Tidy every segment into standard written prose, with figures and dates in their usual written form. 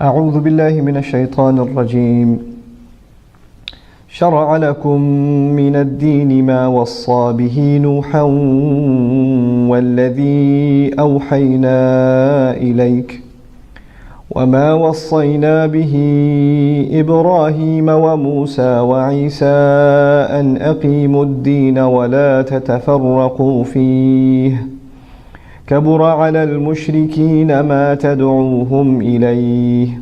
أعوذ بالله من الشيطان الرجيم شرع لكم من الدين ما وصى به نوحا والذي أوحينا إليك وما وصينا به إبراهيم وموسى وعيسى أن أقيموا الدين ولا تتفرقوا فيه كبر على المشركين ما تدعوهم إليه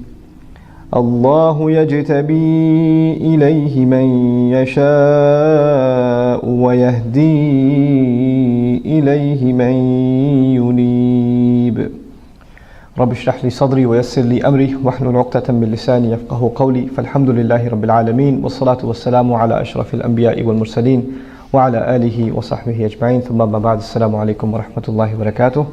الله يجتبي إليه من يشاء ويهدي إليه من ينيب رب اشرح لي صدري ويسر لي أمري واحلل عقدة من لساني يفقه قولي فالحمد لله رب العالمين والصلاة والسلام على أشرف الأنبياء والمرسلين وعلى آله وصحبه أجمعين ثم ما بعد السلام عليكم ورحمة الله وبركاته.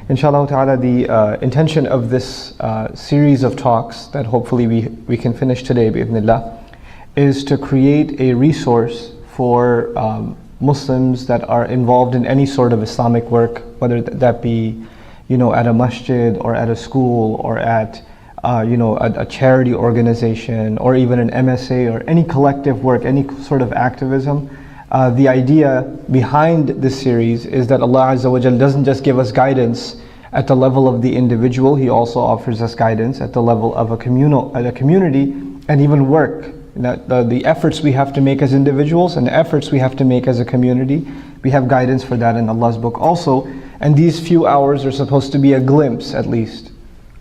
Inshallah ta'ala, the intention of this series of talks that hopefully we can finish today bi'idhnillah is to create a resource for Muslims that are involved in any sort of Islamic work, whether that be at a masjid or at a school or at a charity organization or even an MSA or any collective work, any sort of activism. The idea behind this series is that Allah Azza wa Jal doesn't just give us guidance at the level of the individual, He also offers us guidance at the level of a community and even work. The efforts we have to make as individuals and the efforts we have to make as a community, we have guidance for that in Allah's book also. And these few hours are supposed to be a glimpse, at least,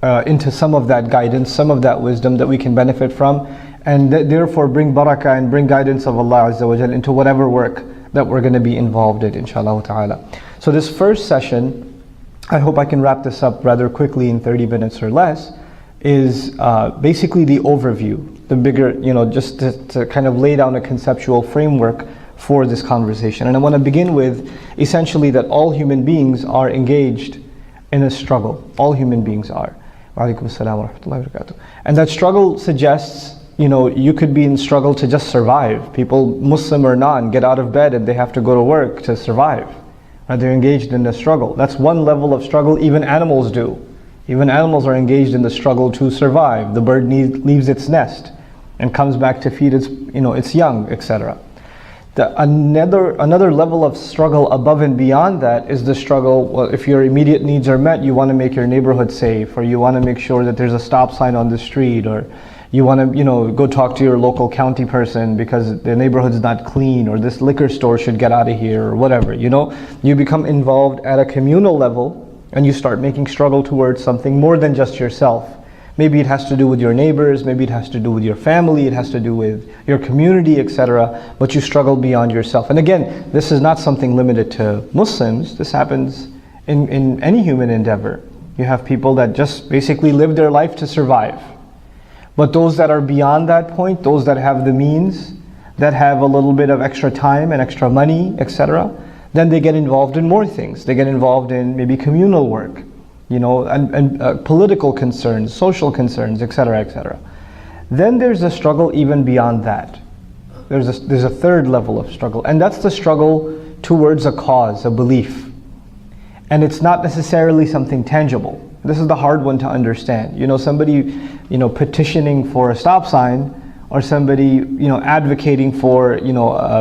into some of that guidance, some of that wisdom that we can benefit from, and therefore bring barakah and bring guidance of Allah Azza wa Jal into whatever work that we're going to be involved in, inshallah ta'ala. So this first session, I hope I can wrap this up rather quickly in 30 minutes or less, is basically the overview, the bigger, just to kind of lay down a conceptual framework for this conversation. And I want to begin with essentially that all human beings are engaged in a struggle. All human beings are. Wa alaikum assalam wa rahmatullahi wa barakatuh. And that struggle suggests you could be in struggle to just survive. People, Muslim or non, get out of bed and they have to go to work to survive. Right? They're engaged in a struggle. That's one level of struggle even animals do. Even animals are engaged in the struggle to survive. The bird leaves its nest and comes back to feed its young, etc. Another level of struggle above and beyond that is the struggle, well, if your immediate needs are met, you want to make your neighborhood safe, or you want to make sure that there's a stop sign on the street, or you want to go talk to your local county person because the neighborhood's not clean, or this liquor store should get out of here, or whatever. You become involved at a communal level and you start making struggle towards something more than just yourself. Maybe it has to do with your neighbors, maybe it has to do with your family, it has to do with your community, etc. But you struggle beyond yourself. And again, this is not something limited to Muslims. This happens in any human endeavor. You have people that just basically live their life to survive. But those that are beyond that point, those that have the means, that have a little bit of extra time and extra money, etc., then they get involved in more things. They get involved in maybe communal work, and political concerns, social concerns, etc., etc. Then there's a struggle even beyond that. There's a third level of struggle, and that's the struggle towards a cause, a belief. And it's not necessarily something tangible. This is the hard one to understand. Somebody, petitioning for a stop sign, or somebody, advocating for,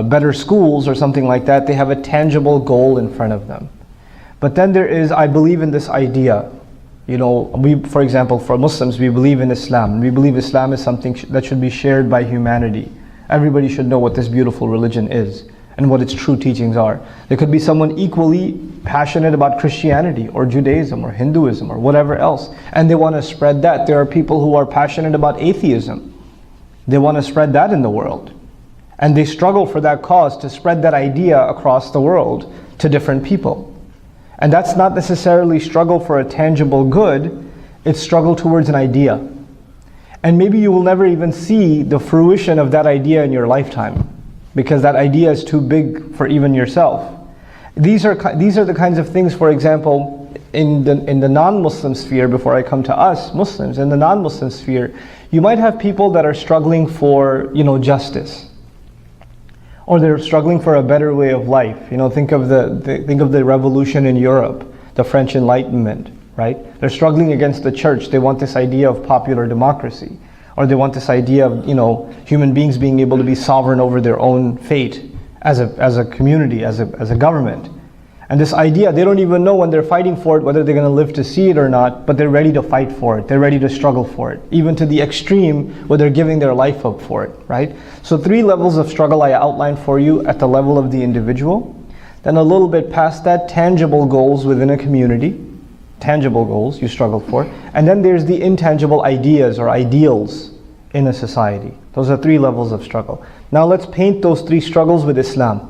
better schools or something like that. They have a tangible goal in front of them. But then there is, I believe in this idea. For example, for Muslims, we believe in Islam. We believe Islam is something that should be shared by humanity. Everybody should know what this beautiful religion is and what its true teachings are. There could be someone equally passionate about Christianity or Judaism or Hinduism or whatever else, and they want to spread that. There are people who are passionate about atheism. They want to spread that in the world. And they struggle for that cause to spread that idea across the world to different people. And that's not necessarily struggle for a tangible good, it's struggle towards an idea. And maybe you will never even see the fruition of that idea in your lifetime, because that idea is too big for even yourself. These are the kinds of things, for example, in the non-Muslim sphere, before I come to us, Muslims, in the non-Muslim sphere, you might have people that are struggling for, justice. or they're struggling for a better way of life. Think of the revolution in Europe, the French Enlightenment, right? They're struggling against the church. They want this idea of popular democracy, or they want this idea of human beings being able to be sovereign over their own fate as a community, as a government. And this idea, they don't even know when they're fighting for it whether they're going to live to see it or not, but they're ready to fight for it. They're ready to struggle for it, even to the extreme where they're giving their life up for it, right? So 3 levels of struggle I outlined for you at the level of the individual. Then a little bit past that, tangible goals within a community. Tangible goals you struggle for. And then there's the intangible ideas or ideals in a society. Those are 3 levels of struggle. Now let's paint those 3 struggles with Islam.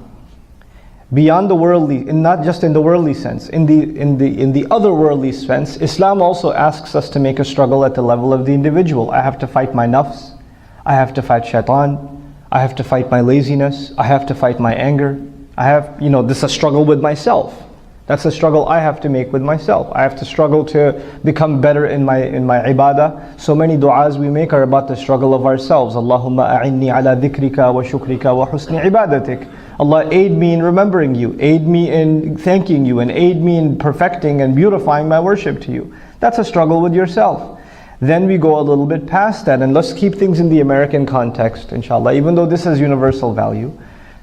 Beyond the worldly, not just in the worldly sense, in the otherworldly sense, Islam also asks us to make a struggle at the level of the individual. I have to fight my nafs, I have to fight shaitan, I have to fight my laziness, I have to fight my anger. This is a struggle with myself. That's a struggle I have to make with myself. I have to struggle to become better in my ibadah. So many du'as we make are about the struggle of ourselves. Allahumma a'inni ala dhikrika wa shukrika wa husni ibadatik. Allah, aid me in remembering you, aid me in thanking you, and aid me in perfecting and beautifying my worship to you. That's a struggle with yourself. Then we go a little bit past that, and let's keep things in the American context, inshallah, even though this has universal value.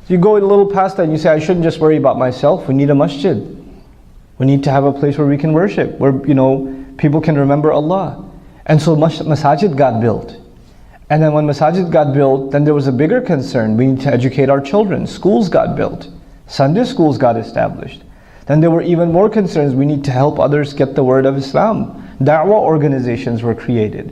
So you go a little past that and you say, I shouldn't just worry about myself. We need a masjid. We need to have a place where we can worship, where people can remember Allah. And so masajid got built. And then when masajid got built, then there was a bigger concern. We need to educate our children. Schools got built. Sunday schools got established. Then there were even more concerns. We need to help others get the word of Islam. Da'wah organizations were created.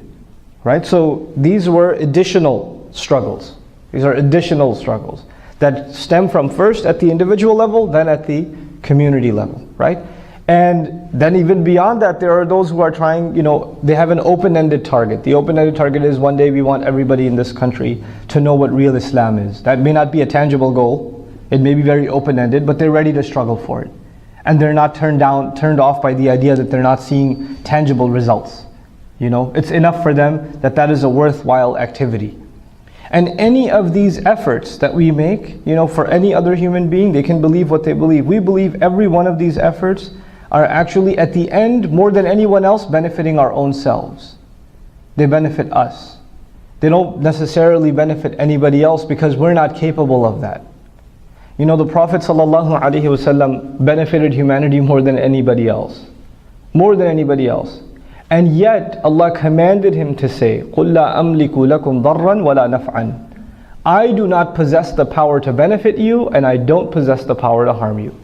Right? So these were additional struggles. These are additional struggles that stem from first at the individual level, then at the community level. Right? And then even beyond that, there are those who are trying, they have an open-ended target. The open-ended target is one day we want everybody in this country to know what real Islam is. That may not be a tangible goal. It may be very open-ended, but they're ready to struggle for it. And they're not turned off by the idea that they're not seeing tangible results. It's enough for them that is a worthwhile activity. And any of these efforts that we make, for any other human being, they can believe what they believe. We believe every one of these efforts are actually at the end, more than anyone else, benefiting our own selves. They benefit us. They don't necessarily benefit anybody else because we're not capable of that. The Prophet ﷺ benefited humanity more than anybody else. More than anybody else. And yet Allah commanded him to say, قُلْ لَا أَمْلِكُ لَكُمْ ضَرًّا وَلَا نَفْعًا. I do not possess the power to benefit you, and I don't possess the power to harm you.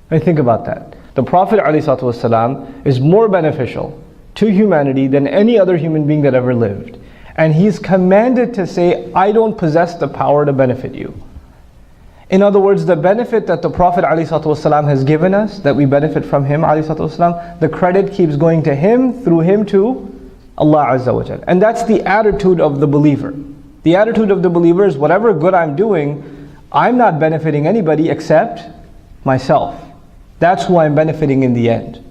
Think about that. The Prophet ﷺ is more beneficial to humanity than any other human being that ever lived. And he's commanded to say, I don't possess the power to benefit you. In other words, the benefit that the Prophet ﷺ has given us, that we benefit from him ﷺ, the credit keeps going to him, through him to Allah Azza wa Jal. And that's the attitude of the believer. The attitude of the believer is whatever good I'm doing, I'm not benefiting anybody except myself. That's who I'm benefiting in the end.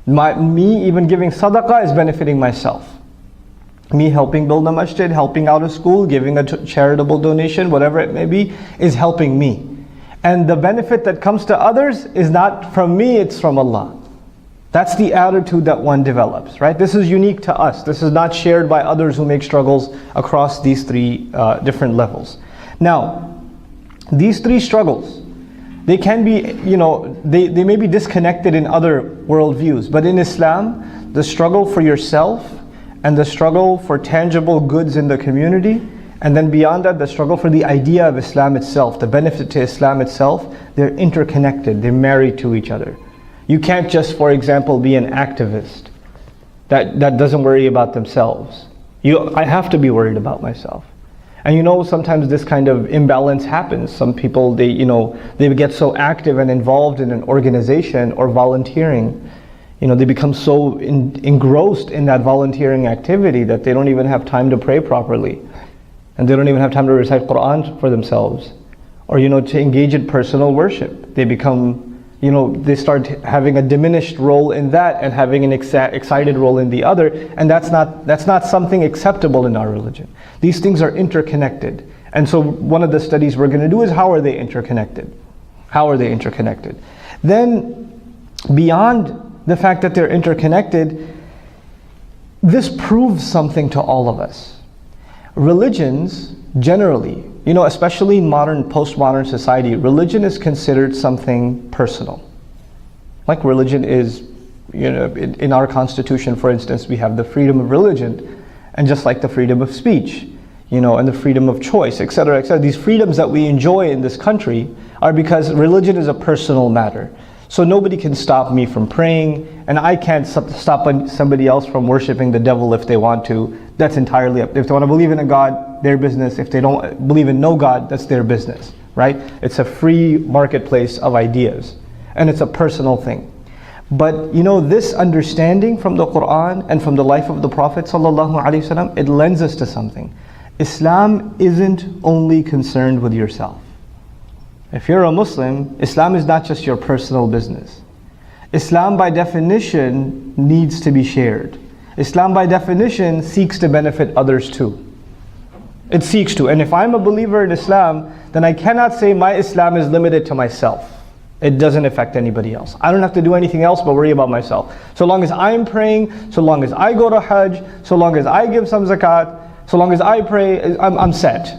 Me even giving sadaqah is benefiting myself. Me helping build a masjid, helping out a school, giving a charitable donation, whatever it may be, is helping me. And the benefit that comes to others is not from me, it's from Allah. That's the attitude that one develops, right? This is unique to us. This is not shared by others who make struggles across these 3 different levels. Now, these 3 struggles, they can be, they may be disconnected in other worldviews, but in Islam, the struggle for yourself and the struggle for tangible goods in the community, and then beyond that, the struggle for the idea of Islam itself, the benefit to Islam itself, they're interconnected, they're married to each other. You can't just, for example, be an activist that doesn't worry about themselves. I have to be worried about myself. And sometimes this kind of imbalance happens. Some people, they get so active and involved in an organization or volunteering, they become so engrossed in that volunteering activity that they don't even have time to pray properly. And they don't even have time to recite Quran for themselves. Or, to engage in personal worship. They become, they start having a diminished role in that and having an excited role in the other. And that's not something acceptable in our religion. These things are interconnected. And so one of the studies we're going to do is how are they interconnected? How are they interconnected? Then beyond the fact that they're interconnected, this proves something to all of us. Religions, generally, especially in modern, postmodern society, religion is considered something personal. Like religion is, in our constitution, for instance, we have the freedom of religion, and just like the freedom of speech, and the freedom of choice, etc., etc. These freedoms that we enjoy in this country are because religion is a personal matter. So nobody can stop me from praying, and I can't stop somebody else from worshiping the devil if they want to. That's entirely up. If they want to believe in a God, their business. If they don't believe in no God, that's their business, right? It's a free marketplace of ideas, and it's a personal thing. But this understanding from the Quran and from the life of the Prophet ﷺ, it lends us to something. Islam isn't only concerned with yourself. If you're a Muslim, Islam is not just your personal business. Islam by definition needs to be shared. Islam by definition seeks to benefit others too. It seeks to. And if I'm a believer in Islam, then I cannot say my Islam is limited to myself. It doesn't affect anybody else. I don't have to do anything else but worry about myself. So long as I'm praying, so long as I go to Hajj, so long as I give some zakat, so long as I pray, I'm set.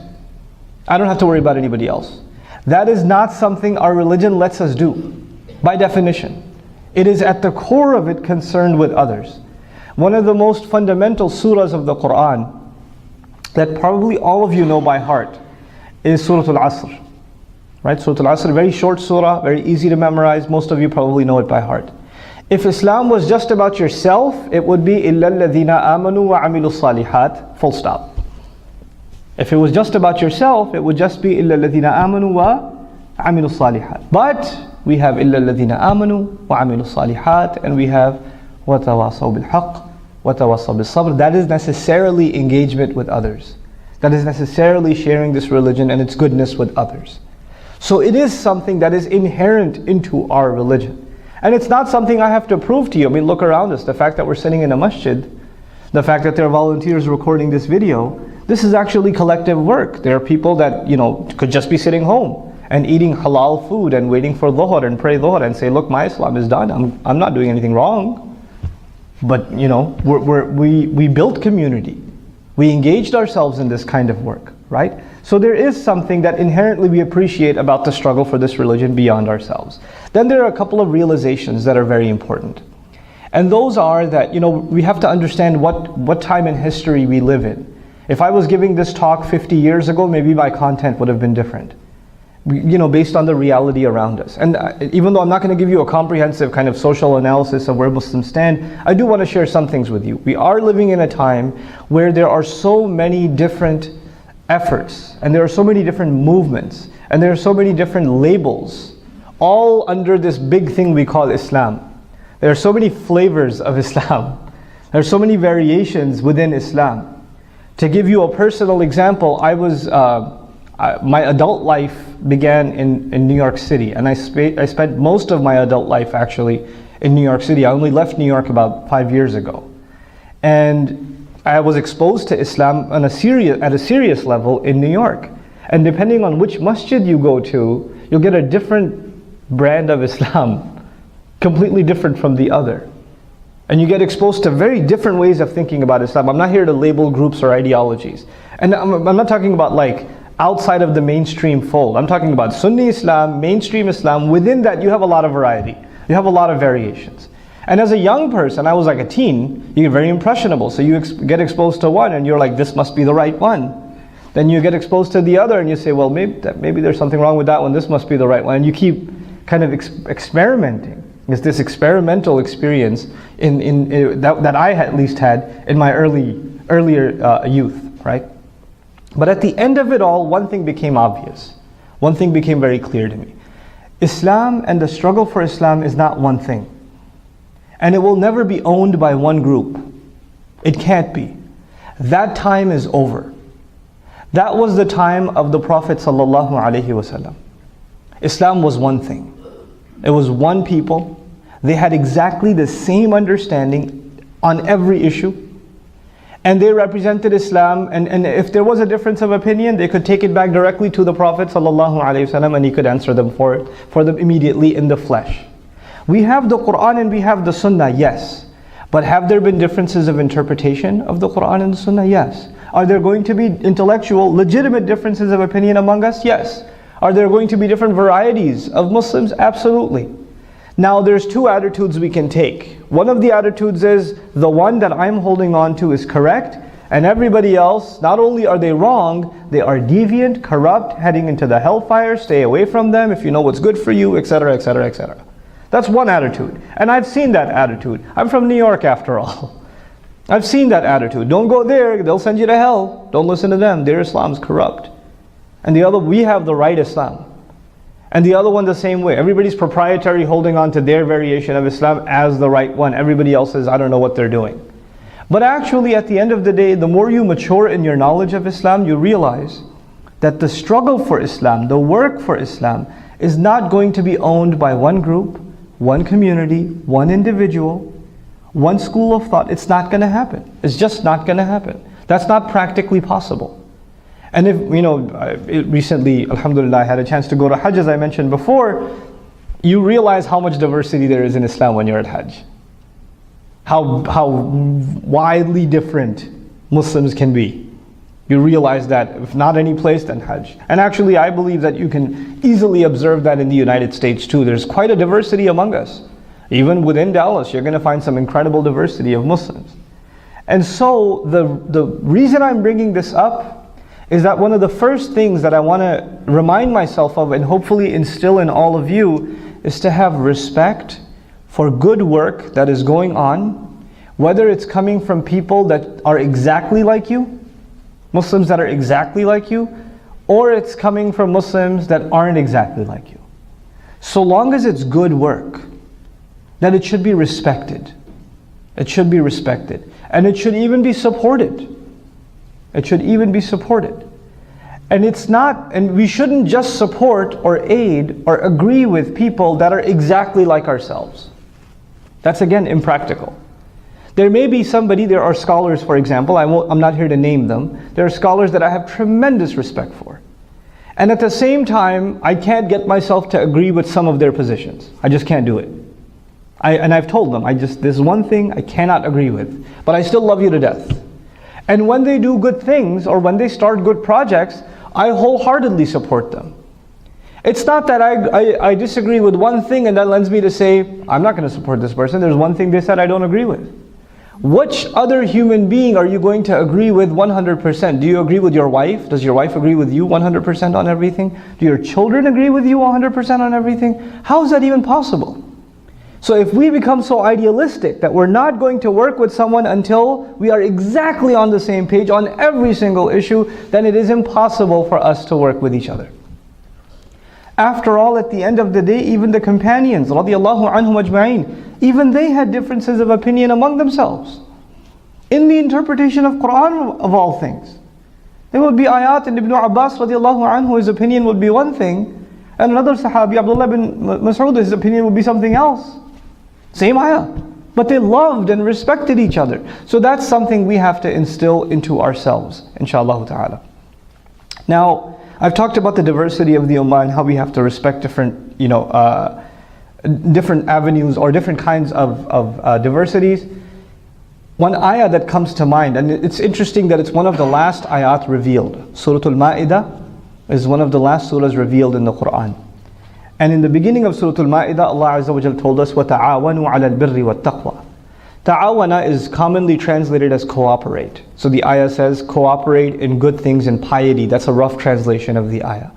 I don't have to worry about anybody else. That is not something our religion lets us do, by definition. It is at the core of it concerned with others. One of the most fundamental surahs of the Quran that probably all of you know by heart is Surah Al-Asr. Right? Surah Al-Asr, very short surah, very easy to memorize. Most of you probably know it by heart. If Islam was just about yourself, it would be إِلَّا الَّذِينَ آمَنُوا وَعَمِلُوا الصَّالِحَاتِ, full stop. If it was just about yourself, it would just be إِلَّا الَّذِينَ آمَنُوا وَعَمِلُوا الصَّالِحَاتِ. But we have إِلَّا الَّذِينَ آمَنُوا وَعَمِلُوا الصَّالِحَاتِ, and we have وَتَوَاصَوْا بِالْحَقِّ وَتَوَاصَوْا بِالصَّبْرِ. That is necessarily engagement with others. That is necessarily sharing this religion and its goodness with others. So it is something that is inherent into our religion. And it's not something I have to prove to you. I mean, look around us. The fact that we're sitting in a masjid, the fact that there are volunteers recording this video, this is actually collective work. There are people that, could just be sitting home and eating halal food and waiting for dhuhr and pray dhuhr and say, look, my Islam is done. I'm not doing anything wrong. But, we built community. We engaged ourselves in this kind of work, right? So there is something that inherently we appreciate about the struggle for this religion beyond ourselves. Then there are a couple of realizations that are very important. And those are that, we have to understand what time in history we live in. If I was giving this talk 50 years ago, maybe my content would have been different. Based on the reality around us. And even though I'm not going to give you a comprehensive kind of social analysis of where Muslims stand, I do want to share some things with you. We are living in a time where there are so many different efforts, and there are so many different movements, and there are so many different labels, all under this big thing we call Islam. There are so many flavors of Islam. There are so many variations within Islam. To give you a personal example, my adult life began in New York City, and I spent most of my adult life actually in New York City. I only left New York about 5 years ago. And I was exposed to Islam at a serious level in New York. And depending on which masjid you go to, you'll get a different brand of Islam, completely different from the other. And you get exposed to very different ways of thinking about Islam. I'm not here to label groups or ideologies. And I'm not talking about like outside of the mainstream fold. I'm talking about Sunni Islam, mainstream Islam. Within that you have a lot of variety. You have a lot of variations. And as a young person, I was like a teen, you get very impressionable. So you get exposed to one and you're like, this must be the right one. Then you get exposed to the other and you say, well, maybe there's something wrong with that one. This must be the right one. And you keep kind of experimenting. It's this experimental experience that I at least had in my earlier youth, right? But at the end of it all, one thing became obvious. One thing became very clear to me. Islam and the struggle for Islam is not one thing. And it will never be owned by one group. It can't be. That time is over. That was the time of the Prophet ﷺ. Islam was one thing. It was one people. They had exactly the same understanding on every issue. and they represented Islam, and if there was a difference of opinion, they could take it back directly to the Prophet ﷺ, and he could answer them for them immediately in the flesh. We have the Quran and we have the Sunnah, yes. But have there been differences of interpretation of the Quran and the Sunnah? Yes. Are there going to be intellectual, legitimate differences of opinion among us? Yes. Are there going to be different varieties of Muslims? Absolutely. Now there's two attitudes we can take. One of the attitudes is the one that I'm holding on to is correct, and everybody else, not only are they wrong, they are deviant, corrupt, heading into the hellfire, stay away from them if you know what's good for you, etc., etc., etc. That's one attitude. And I've seen that attitude. I'm from New York after all. I've seen that attitude. Don't go there, they'll send you to hell. Don't listen to them, their Islam's corrupt. And the other, we have the right Islam. And the other one the same way. Everybody's proprietary, holding on to their variation of Islam as the right one. Everybody else says, I don't know what they're doing. But actually, at the end of the day, the more you mature in your knowledge of Islam, you realize that the struggle for Islam, the work for Islam, is not going to be owned by one group, one community, one individual, one school of thought. It's not going to happen. It's just not going to happen. That's not practically possible. And if, recently, alhamdulillah, I had a chance to go to Hajj, as I mentioned before, you realize how much diversity there is in Islam when you're at Hajj. How widely different Muslims can be. You realize that if not any place, then Hajj. And actually, I believe that you can easily observe that in the United States too. There's quite a diversity among us. Even within Dallas, you're going to find some incredible diversity of Muslims. And so, the reason I'm bringing this up is that one of the first things that I want to remind myself of and hopefully instill in all of you is to have respect for good work that is going on, whether it's coming from people that are exactly like you, Muslims that are exactly like you, or it's coming from Muslims that aren't exactly like you. So long as it's good work, that it should be respected. It should be respected. And it should even be supported. It should even be supported. And it's not, and we shouldn't just support or aid or agree with people that are exactly like ourselves. That's again impractical. There may be somebody, there are scholars, for example, I'm not here to name them. There are scholars that I have tremendous respect for. And at the same time, I can't get myself to agree with some of their positions. I just can't do it. And I've told them, there's one thing I cannot agree with, but I still love you to death. And when they do good things, or when they start good projects, I wholeheartedly support them. It's not that I disagree with one thing and that lends me to say, I'm not going to support this person. There's one thing they said I don't agree with. Which other human being are you going to agree with 100%? Do you agree with your wife? Does your wife agree with you 100% on everything? Do your children agree with you 100% on everything? How is that even possible? So if we become so idealistic that we're not going to work with someone until we are exactly on the same page on every single issue, then it is impossible for us to work with each other. After all, at the end of the day, even the companions, radiallahu anhum ajma'in, even they had differences of opinion among themselves. In the interpretation of Quran, of all things. There would be ayat in Ibn Abbas radiallahu anhu, his opinion would be one thing, and another sahabi, Abdullah bin Mas'ud, his opinion would be something else. Same ayah. But they loved and respected each other. So that's something we have to instill into ourselves, inshallah ta'ala. Now, I've talked about the diversity of the ummah and how we have to respect different, different avenues or different kinds of diversities. One ayah that comes to mind, and it's interesting that it's one of the last ayat revealed. Surah Al-Ma'idah is one of the last surahs revealed in the Quran. And in the beginning of Surah Al-Ma'idah, Allah Azza wa Jalla told us, وَتَعَاوَنُوا عَلَى الْبِرِّ وَالتَّقْوَى. Ta'awana is commonly translated as cooperate. So the ayah says, cooperate in good things and piety. That's a rough translation of the ayah.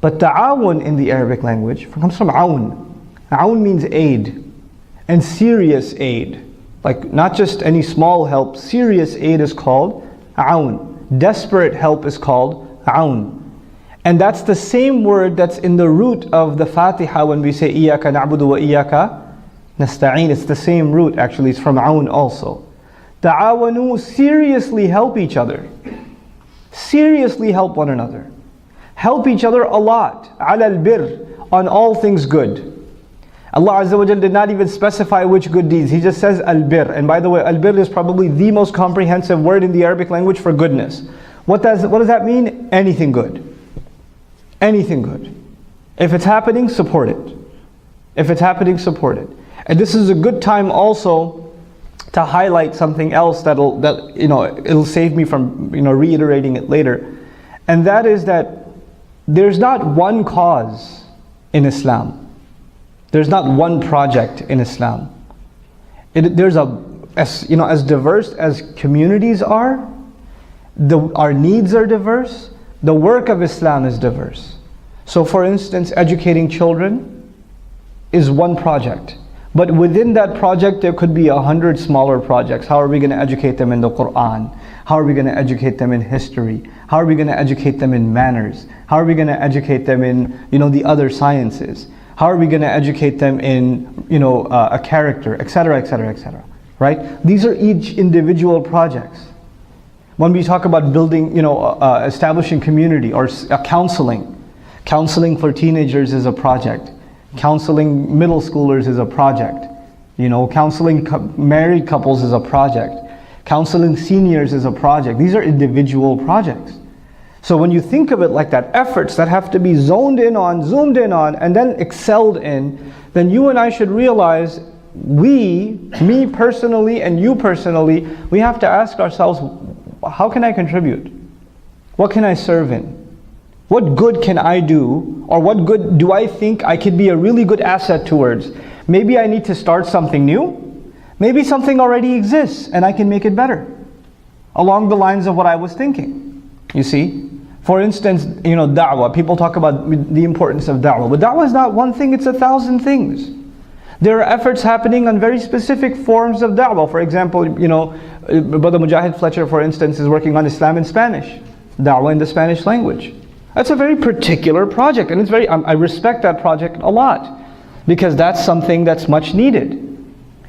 But ta'awun in the Arabic language comes from aun. Aun means aid, and serious aid. Like not just any small help, serious aid is called aun. Desperate help is called aun. And that's the same word that's in the root of the Fatiha when we say Iyaka na'budu wa iyaka nasta'in. It's the same root, actually, it's from aun also. Ta'awanu, seriously help each other. Seriously help one another. Help each other a lot. Ala al-birr, on all things good. Allah Azza wa Jal did not even specify which good deeds. He just says al-bir. And by the way, al-bir is probably the most comprehensive word in the Arabic language for goodness. What does that mean? Anything good. Anything good. If it's happening, support it. If it's happening, support it. And this is a good time also to highlight something else it'll save me from reiterating it later. And that is that there's not one cause in Islam. There's not one project in Islam. There's as diverse as communities are, our needs are diverse, the work of Islam is diverse. So for instance, educating children is one project. But within that project, there could be 100 smaller projects. How are we going to educate them in the Quran? How are we going to educate them in history? How are we going to educate them in manners? How are we going to educate them in the other sciences? How are we going to educate them in a character, etc., etc., etc. Right? These are each individual projects. When we talk about building, establishing community or counseling for teenagers is a project. Counseling middle schoolers is a project. Counseling married couples is a project. Counseling seniors is a project. These are individual projects. So when you think of it like that, efforts that have to be zoomed in on, and then excelled in, then you and I should realize me personally and you personally, we have to ask ourselves, how can I contribute? What can I serve in? What good can I do? Or what good do I think I could be a really good asset towards? Maybe I need to start something new. Maybe something already exists and I can make it better. Along the lines of what I was thinking. You see? For instance, da'wah. People talk about the importance of da'wah. But da'wah is not one thing, it's 1,000 things. There are efforts happening on very specific forms of da'wah. For example, Brother Mujahid Fletcher, for instance, is working on Islam in Spanish. Da'wah in the Spanish language. That's a very particular project, and I respect that project a lot, because that's something that's much needed.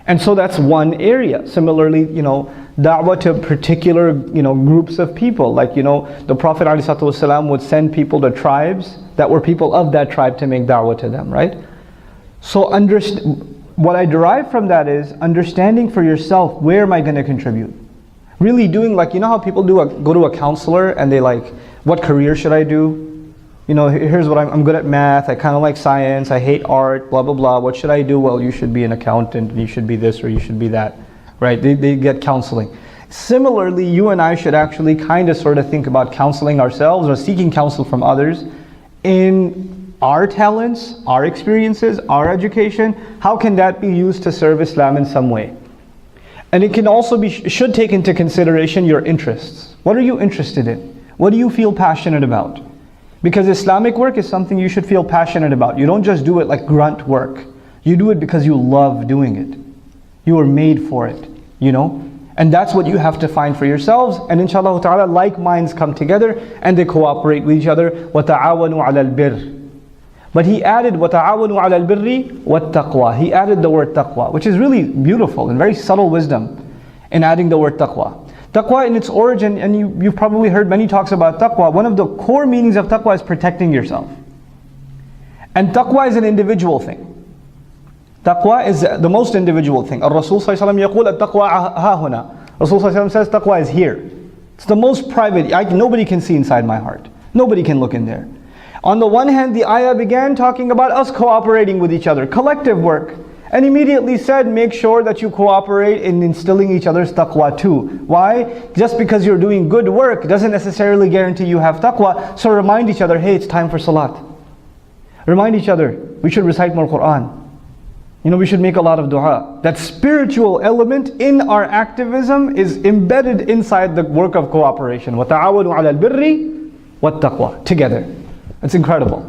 And so that's one area. Similarly, da'wah to particular, groups of people. Like, the Prophet ﷺ would send people to tribes that were people of that tribe to make da'wah to them, right? So what I derive from that is understanding for yourself, where am I going to contribute? Really doing, how people go to a counselor and they what career should I do? Here's what I'm good at math, I kind of like science, I hate art, blah, blah, blah. What should I do? Well, you should be an accountant, you should be this or you should be that, right? They get counseling. Similarly, you and I should actually sort of think about counseling ourselves or seeking counsel from others in our talents, our experiences, our education. How can that be used to serve Islam in some way? And it can also should take into consideration your interests. What are you interested in? What do you feel passionate about? Because Islamic work is something you should feel passionate about. You don't just do it like grunt work. You do it because you love doing it. You were made for it, And that's what you have to find for yourselves. And inshallah ta'ala, like minds come together and they cooperate with each other. وَتَعَاوَنُوا عَلَى الْبِرِّ. But he added وَتَعَاوَنُوا عَلَى الْبِرِّ وَالتَّقْوَى. He added the word taqwa, which is really beautiful and very subtle wisdom in adding the word taqwa. Taqwa in its origin, and you've probably heard many talks about taqwa, one of the core meanings of taqwa is protecting yourself. And taqwa is an individual thing. Taqwa is the most individual thing. Rasul sallallahu alayhi wa sallam yaqul at-taqwa hahuna. Rasul sallallahu alayhi wa sallam says taqwa is here. It's the most private. Nobody can see inside my heart. Nobody can look in there. On the one hand, the ayah began talking about us cooperating with each other, collective work. And immediately said, make sure that you cooperate in instilling each other's taqwa too. Why? Just because you're doing good work doesn't necessarily guarantee you have taqwa. So remind each other, hey, it's time for salat. Remind each other, we should recite more Quran. We should make a lot of dua. That spiritual element in our activism is embedded inside the work of cooperation. وَتَعَاوَنُوا عَلَى الْبِرِّ وَالتَّقْوَى. Together. It's incredible.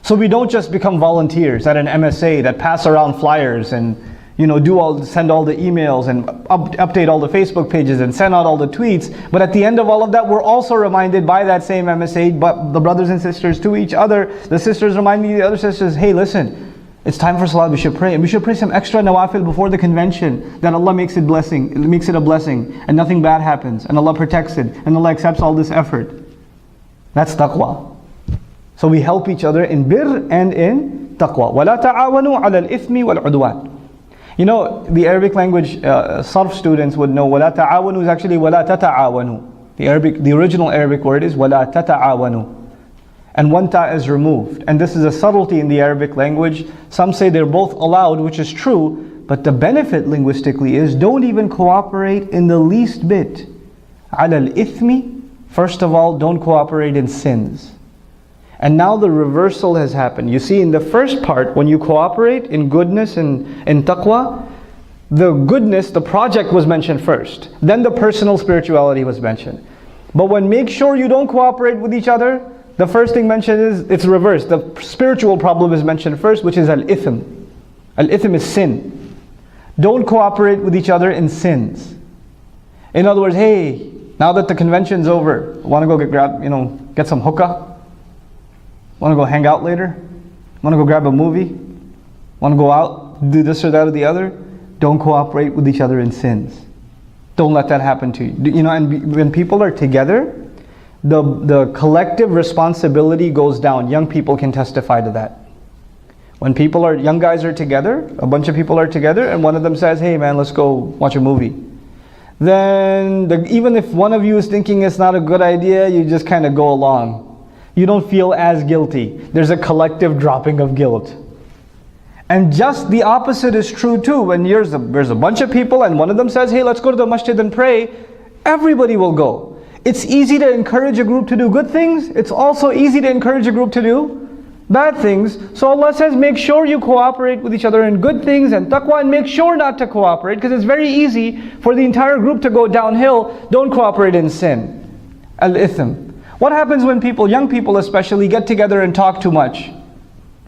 So we don't just become volunteers at an MSA that pass around flyers and send all the emails and update all the Facebook pages and send out all the tweets. But at the end of all of that, we're also reminded by that same MSA, but the brothers and sisters to each other, the sisters reminding the other sisters, hey, listen, it's time for salat, we should pray. And we should pray some extra nawafil before the convention, that Allah makes it a blessing, and nothing bad happens, and Allah protects it, and Allah accepts all this effort. That's taqwa. So we help each other in birr and in التقوى ولا تعاونوا على الإثم والعدوان. You know, the Arabic language, sarf students would know ولا تعاونوا is actually ولا تتعاونوا. The original Arabic word is ولا تتعاونوا. And one ta is removed. And this is a subtlety in the Arabic language. Some say they're both allowed, which is true, but the benefit linguistically is don't even cooperate in the least bit. على الإثم, first of all, don't cooperate in sins. And now the reversal has happened. You see, in the first part, when you cooperate in goodness and in taqwa, the goodness, the project was mentioned first. Then the personal spirituality was mentioned. But when make sure you don't cooperate with each other, the first thing mentioned is, it's reversed. The spiritual problem is mentioned first, which is al-ithm. Al-ithm is sin. Don't cooperate with each other in sins. In other words, hey, now that the convention's over, want to go get some hookah? Want to go hang out later? Want to go grab a movie? Want to go out, do this or that or the other? Don't cooperate with each other in sins. Don't let that happen to you. You know, and when people are together, the collective responsibility goes down. Young people can testify to that. When young guys are together, a bunch of people are together, and one of them says, hey man, let's go watch a movie. Then, even if one of you is thinking it's not a good idea, you just kind of go along. You don't feel as guilty. There's a collective dropping of guilt. And just the opposite is true too. When there's a bunch of people and one of them says, hey, let's go to the masjid and pray, everybody will go. It's easy to encourage a group to do good things. It's also easy to encourage a group to do bad things. So Allah says, make sure you cooperate with each other in good things and taqwa, and make sure not to cooperate, because it's very easy for the entire group to go downhill. Don't cooperate in sin. Al-ithm. What happens when young people especially, get together and talk too much?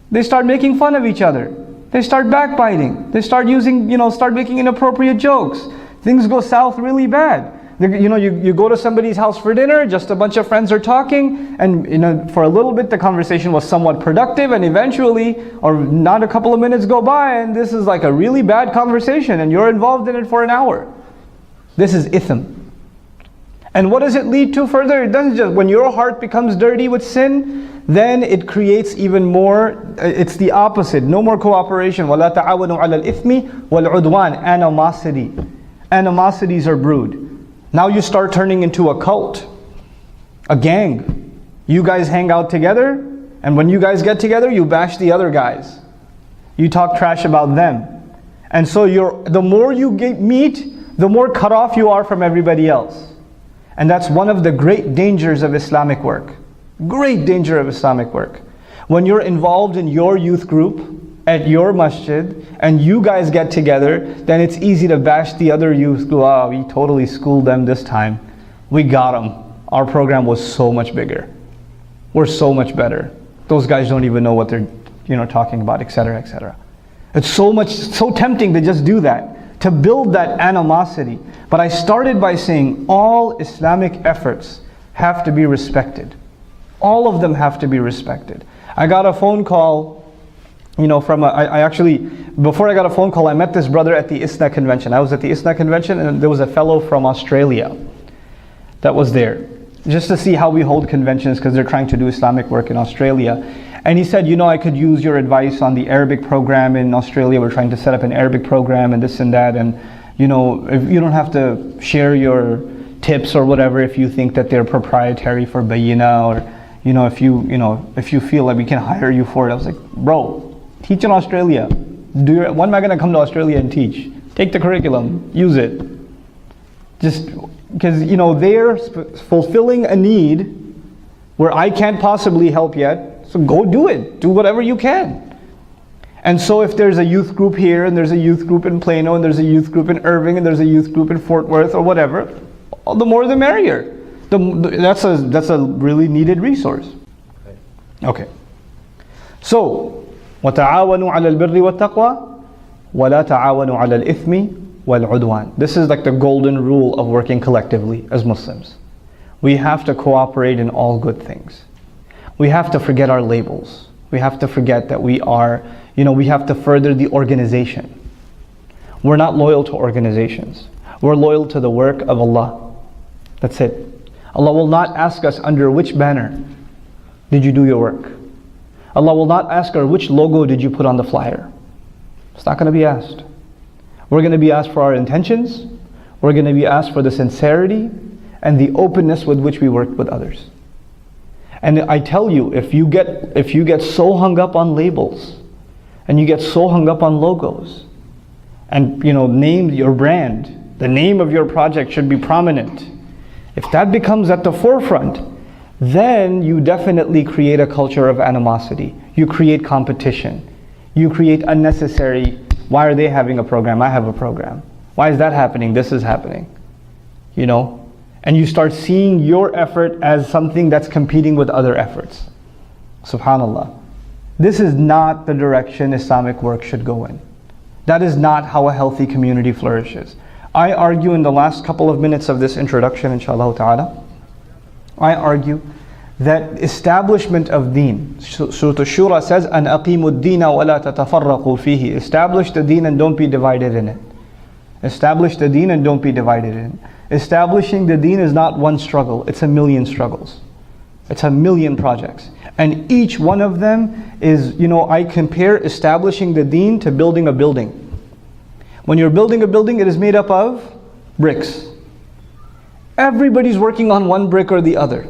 They start making fun of each other. They start backbiting. They start making inappropriate jokes. Things go south really bad. You go to somebody's house for dinner, just a bunch of friends are talking, and for a little bit the conversation was somewhat productive, and eventually, or not a couple of minutes go by, and this is like a really bad conversation, and you're involved in it for an hour. This is ithm. And what does it lead to further? It doesn't just, when your heart becomes dirty with sin, then it creates even more, it's the opposite. No more cooperation. وَلَا تَعَاوَنُوا عَلَى الْإِثْمِ وَالْعُدْوَانِ. Animosity. Animosities are brewed. Now you start turning into a cult, a gang. You guys hang out together, and when you guys get together, you bash the other guys. You talk trash about them. And so the more you meet, the more cut off you are from everybody else. And that's one of the great dangers of Islamic work. Great danger of Islamic work. When you're involved in your youth group, at your masjid, and you guys get together, then it's easy to bash the other youth. Oh, we totally schooled them this time. We got them. Our program was so much bigger. We're so much better. Those guys don't even know what they're talking about, etc., etc. It's so tempting to just do that, to build that animosity. But I started by saying all Islamic efforts have to be respected. All of them have to be respected. I got a phone call, before I got a phone call, I met this brother at the ISNA convention. I was at the ISNA convention, and there was a fellow from Australia that was there, just to see how we hold conventions, because they're trying to do Islamic work in Australia. And he said, I could use your advice on the Arabic program in Australia. We're trying to set up an Arabic program and this and that. And if you don't have to share your tips or whatever if you think that they're proprietary for bayina, or if you feel like we can hire you for it. I was like, bro, teach in Australia. When am I going to come to Australia and teach? Take the curriculum, use it. Just because they're fulfilling a need where I can't possibly help yet. So go do it. Do whatever you can. And so if there's a youth group here, and there's a youth group in Plano, and there's a youth group in Irving, and there's a youth group in Fort Worth, or whatever, the more the merrier. That's a really needed resource. Okay. So, وَتَعَاوَنُوا عَلَى الْبِرِّ وَالتَّقْوَى وَلَا تَعَاوَنُوا عَلَى الْإِثْمِ وَالْعُدْوَانِ. This is like the golden rule of working collectively as Muslims. We have to cooperate in all good things. We have to forget our labels. We have to forget that we have to further the organization. We're not loyal to organizations. We're loyal to the work of Allah. That's it. Allah will not ask us under which banner did you do your work. Allah will not ask her, which logo did you put on the flyer? It's not going to be asked. We're going to be asked for our intentions. We're going to be asked for the sincerity and the openness with which we worked with others. And I tell you, if you get so hung up on labels, and you get so hung up on logos, and name your brand, the name of your project should be prominent. If that becomes at the forefront, then you definitely create a culture of animosity. You create competition. You create unnecessary, why are they having a program? I have a program. Why is that happening? This is happening. And you start seeing your effort as something that's competing with other efforts. SubhanAllah. This is not the direction Islamic work should go in. That is not how a healthy community flourishes. I argue in the last couple of minutes of this introduction, inshallah ta'ala, I argue that establishment of deen, Surah Ash-Shura says, أَنْ أَقِيمُوا الدِّينَ وَلَا تَتَفَرَّقُوا فِيهِ. Establish the deen and don't be divided in it. Establish the deen and don't be divided in it. Establishing the deen is not one struggle, it's a million struggles. It's a million projects. And each one of them is, I compare establishing the deen to building a building. When you're building a building, it is made up of bricks. Everybody's working on one brick or the other.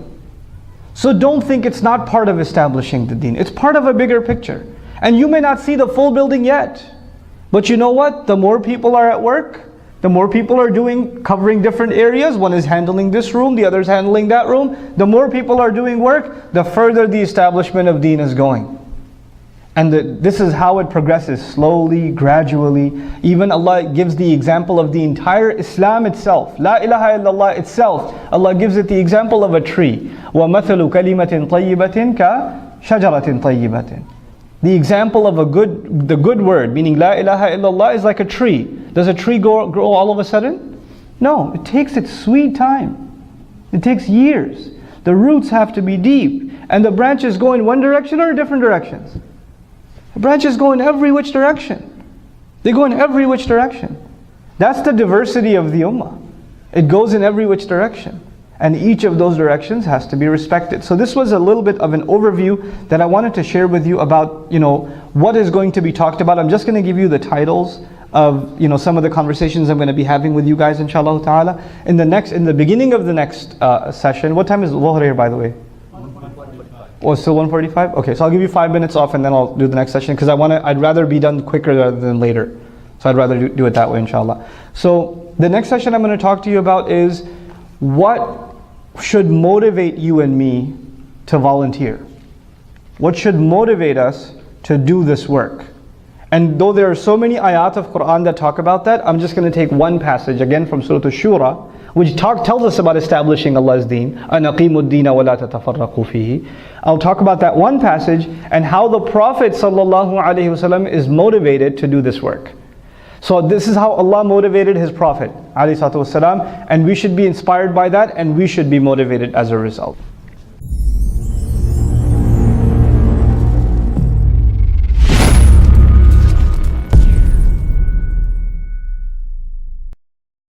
So don't think it's not part of establishing the deen. It's part of a bigger picture. And you may not see the full building yet. But you know what? The more people are at work, the more people are covering different areas. One is handling this room, the other is handling that room. The more people are doing work, the further the establishment of deen is going. And this is how it progresses, slowly, gradually. Even Allah gives the example of the entire Islam itself. La ilaha illallah itself. Allah gives it the example of a tree. وَمَثَلُ كَلِمَةٍ طَيِّبَةٍ كَشَجَرَةٍ طَيِّبَةٍ. The example of the good word, meaning La ilaha illallah, is like a tree. Does a tree grow all of a sudden? No, it takes its sweet time. It takes years. The roots have to be deep. And the branches go in one direction or different directions? The branches go in every which direction. They go in every which direction. That's the diversity of the ummah. It goes in every which direction. And each of those directions has to be respected. So this was a little bit of an overview that I wanted to share with you about, what is going to be talked about. I'm just going to give you the titles of, some of the conversations I'm going to be having with you guys, inshallah ta'ala. In the beginning of the next session, what time is Dhuhr here, by the way? Oh, still 1:45? Okay, so I'll give you 5 minutes off and then I'll do the next session because I'd rather be done quicker rather than later. So I'd rather do it that way, inshallah. So the next session I'm going to talk to you about is what should motivate you and me to volunteer? What should motivate us to do this work? And though there are so many ayat of Quran that talk about that, I'm just going to take one passage again from Surah Ash-Shura, which tells us about establishing Allah's deen. أَنْ أَقِيمُوا الدِّينَ وَلَا تَتَفَرَّقُوا فِيهِ. I'll talk about that one passage and how the Prophet ﷺ is motivated to do this work. So this is how Allah motivated His Prophet ﷺ, and we should be inspired by that and we should be motivated as a result.